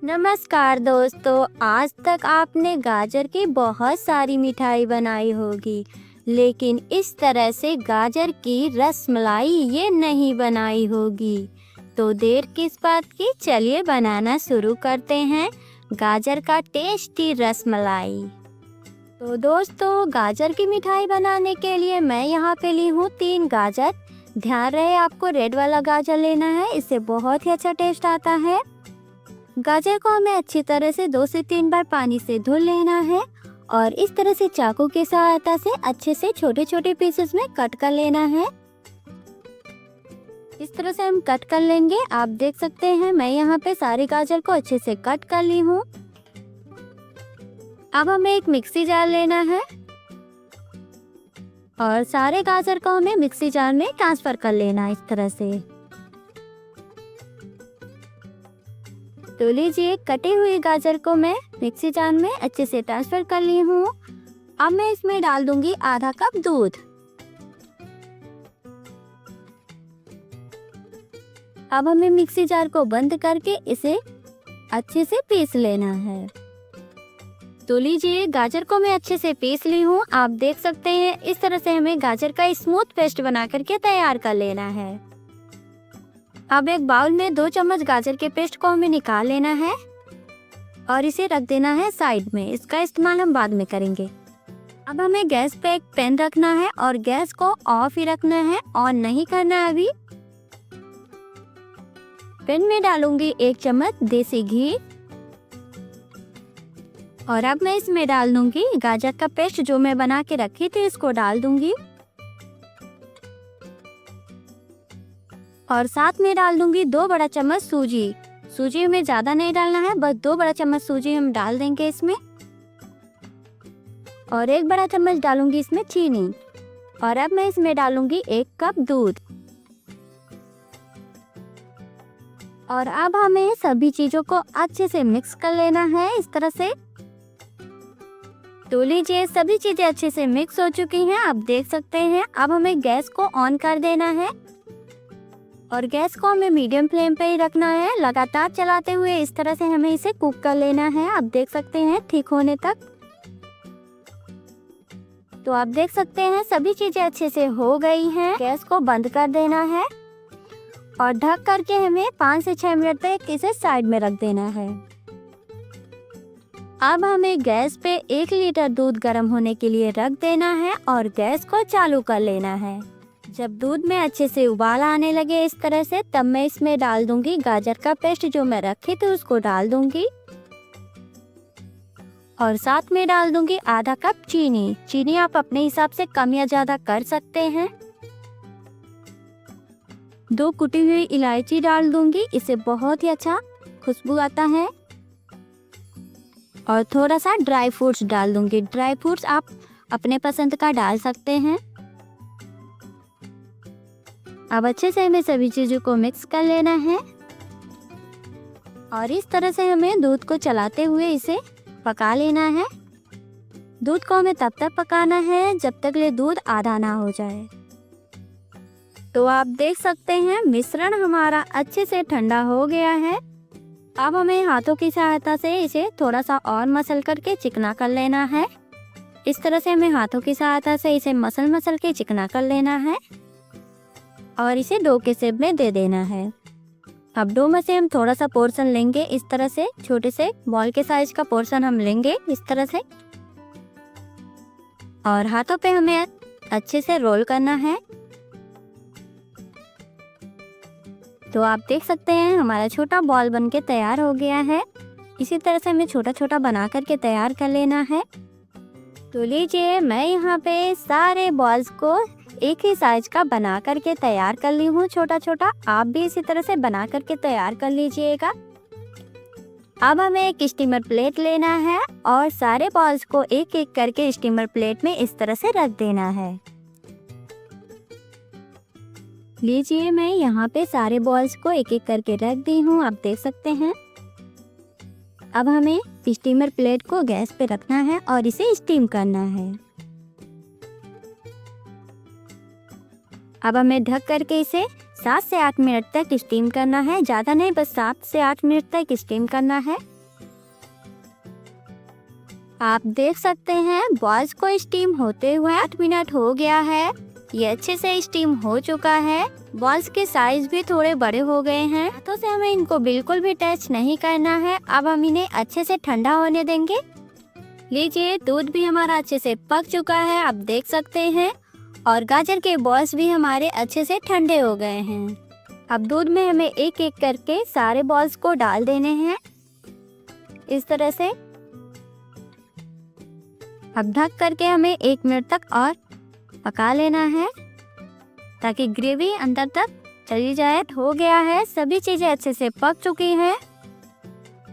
नमस्कार दोस्तों। आज तक आपने गाजर की बहुत सारी मिठाई बनाई होगी, लेकिन इस तरह से गाजर की रसमलाई ये नहीं बनाई होगी। तो देर किस बात की, चलिए बनाना शुरू करते हैं गाजर का टेस्टी रसमलाई। तो दोस्तों, गाजर की मिठाई बनाने के लिए मैं यहाँ पे ली हूँ 3 गाजर। ध्यान रहे आपको रेड वाला गाजर लेना है, इससे बहुत ही अच्छा टेस्ट आता है। गाजर को हमें अच्छी तरह से 2 से 3 बार पानी से धुल लेना है और इस तरह से चाकू की सहायता से अच्छे से छोटे छोटे पीसेस में कट कर लेना है। इस तरह से हम कट कर लेंगे। आप देख सकते हैं मैं यहाँ पे सारे गाजर को अच्छे से कट कर ली हूँ। अब हमें एक मिक्सी जार लेना है और सारे गाजर को हमें मिक्सी जार में ट्रांसफर कर लेना है इस तरह से। तो लीजिए, कटी हुई गाजर को मैं मिक्सी जार में अच्छे से ट्रांसफर कर ली हूँ। अब मैं इसमें डाल दूंगी आधा कप दूध। अब हमें मिक्सी जार को बंद करके इसे अच्छे से पीस लेना है। तो लीजिए, गाजर को मैं अच्छे से पीस ली हूँ। आप देख सकते हैं इस तरह से हमें गाजर का स्मूथ पेस्ट बना करके तैयार कर लेना है। अब एक बाउल में 2 चम्मच गाजर के पेस्ट को हमें निकाल लेना है और इसे रख देना है साइड में। इसका इस्तेमाल हम बाद में करेंगे। अब हमें गैस पे एक पैन रखना है और गैस को ऑफ ही रखना है, ऑन नहीं करना है अभी। पैन में डालूंगी 1 चम्मच देसी घी और अब मैं इसमें डाल दूंगी गाजर का पेस्ट जो मैं बना के रखी थी, इसको डाल दूंगी और साथ में डाल दूंगी 2 बड़ा चम्मच सूजी। सूजी हमें ज्यादा नहीं डालना है, बस 2 बड़ा चम्मच सूजी हम डाल देंगे इसमें। और 1 बड़ा चम्मच डालूंगी इसमें चीनी और अब मैं इसमें डालूंगी 1 कप दूध। और अब हमें सभी चीजों को अच्छे से मिक्स कर लेना है इस तरह से। तो लीजिए, सभी चीजें अच्छे से मिक्स हो चुकी हैं, आप देख सकते हैं। अब हमें गैस को ऑन कर देना है और गैस को हमें मीडियम फ्लेम पे ही रखना है। लगातार चलाते हुए इस तरह से हमें इसे कुक कर लेना है। आप देख सकते हैं ठीक होने तक। तो आप देख सकते हैं सभी चीजें अच्छे से हो गई हैं। गैस को बंद कर देना है और ढक करके हमें 5 से 6 मिनट तक इसे साइड में रख देना है। अब हमें गैस पे 1 लीटर दूध गर्म होने के लिए रख देना है और गैस को चालू कर लेना है। जब दूध में अच्छे से उबाल आने लगे इस तरह से, तब मैं इसमें डाल दूंगी गाजर का पेस्ट जो मैं रखी थी, उसको डाल दूंगी और साथ में डाल दूंगी आधा कप चीनी। चीनी आप अपने हिसाब से कम या ज्यादा कर सकते हैं। 2 कुटी हुई इलायची डाल दूंगी, इससे बहुत ही अच्छा खुशबू आता है। और थोड़ा सा ड्राई फ्रूट्स डाल दूंगी। ड्राई फ्रूट्स आप अपने पसंद का डाल सकते हैं। अब अच्छे से हमें सभी चीजों को मिक्स कर लेना है और इस तरह से हमें दूध को चलाते हुए इसे पका लेना है। दूध को हमें तब तक पकाना है जब तक ये दूध आधा ना हो जाए। तो आप देख सकते हैं मिश्रण हमारा अच्छे से ठंडा हो गया है। अब हमें हाथों की सहायता से इसे थोड़ा सा और मसल करके चिकना कर लेना है। इस तरह से हमें हाथों की सहायता से इसे मसल के चिकना कर लेना है और इसे डो के शेप में दे देना है। अब डो में से हम थोड़ा सा पोर्शन लेंगे, इस तरह से छोटे से बॉल के साइज का पोर्शन हम लेंगे इस तरह से और हाथों पे हमें अच्छे से रोल करना है। तो आप देख सकते हैं हमारा छोटा बॉल बनके तैयार हो गया है। इसी तरह से हमें छोटा छोटा बना करके तैयार कर लेना है। तो लीजिए, मैं यहाँ पे सारे बॉल्स को एक ही साइज का बना करके तैयार कर ली हूँ छोटा छोटा। आप भी इसी तरह से बना करके तैयार कर लीजिएगा। अब हमें एक स्टीमर प्लेट लेना है और सारे बॉल्स को एक एक करके स्टीमर प्लेट में इस तरह से रख देना है। लीजिए, मैं यहाँ पे सारे बॉल्स को एक एक करके रख दी हूँ, आप देख सकते हैं। अब हमें स्टीमर प्लेट को गैस पे रखना है और इसे स्टीम करना है। अब हमें ढक करके इसे 7 से 8 मिनट तक स्टीम करना है, ज़्यादा नहीं, बस 7 से 8 मिनट तक स्टीम करना है। आप देख सकते हैं बॉल्स को स्टीम होते हुए 8 मिनट हो गया है। ये अच्छे से स्टीम हो चुका है। बॉल्स के साइज भी थोड़े बड़े हो गए हैं। हाथों से हमें इनको बिल्कुल भी टच नहीं करना है। अब हम इन्हें अच्छे से ठंडा होने देंगे। लीजिए, दूध भी हमारा अच्छे से पक चुका है, आप देख सकते हैं, और गाजर के बॉल्स भी हमारे अच्छे से ठंडे हो गए हैं। अब दूध में हमें एक एक करके सारे बॉल्स को डाल देने हैं, इस तरह से। अब ढक करके हमें 1 मिनट तक और पका लेना है ताकि ग्रेवी अंदर तक चली जाए। हो गया है, सभी चीज़ें अच्छे से पक चुकी हैं।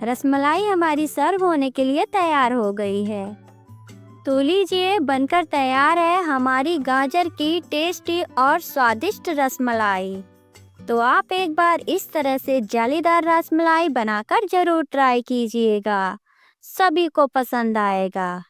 रसमलाई हमारी सर्व होने के लिए तैयार हो गई है। तो लीजिए, बनकर तैयार है हमारी गाजर की टेस्टी और स्वादिष्ट रसमलाई। तो आप एक बार इस तरह से जालीदार रसमलाई बनाकर जरूर ट्राई कीजिएगा, सभी को पसंद आएगा।